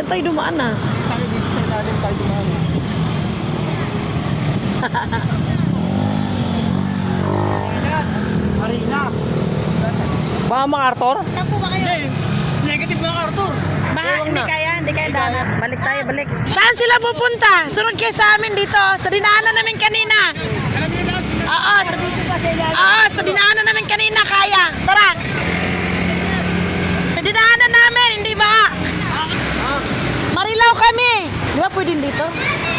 Saan tayo dumaan na? Tayo dito sa ilalim tayo dumaan. Marina. Ba MacArthur? Saan po ba kayo? Negative MacArthur. Baka hindi kaya danan. Balik tayo, balik. Saan sila pupunta? Sunod kayo sa amin dito. Sa dinaanan namin kanina. Oo, sa dinaanan namin kanina kaya. Tara. Sa dinaanan namin, hindi ba? Marilaw kami. Di ba pwedeng dito?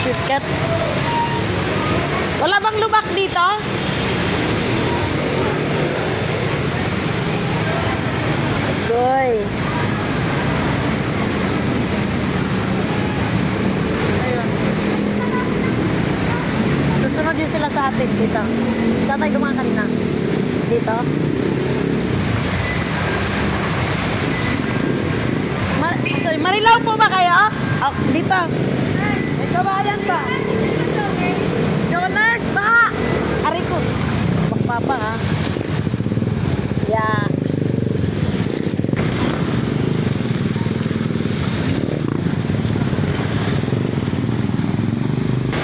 Shortcut. Wala bang lubak dito? Goy. Susunod din sila sa atin dito. Saan tayo dumaan kanina? Dito? Sorry, Marilaw po ba kayo? Oh, dito. May kabayan ba? Jonas, ba? Ari ko. Bakpapa ha. Yeah.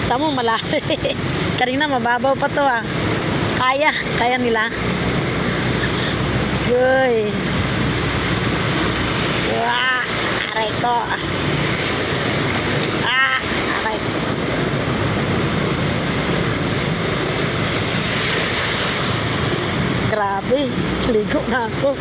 Tamo malaki. Kanina mababaw pa to ah. Kaya nila. Goy. Wah, aray ko. Aray. Grabe, ligo na ako.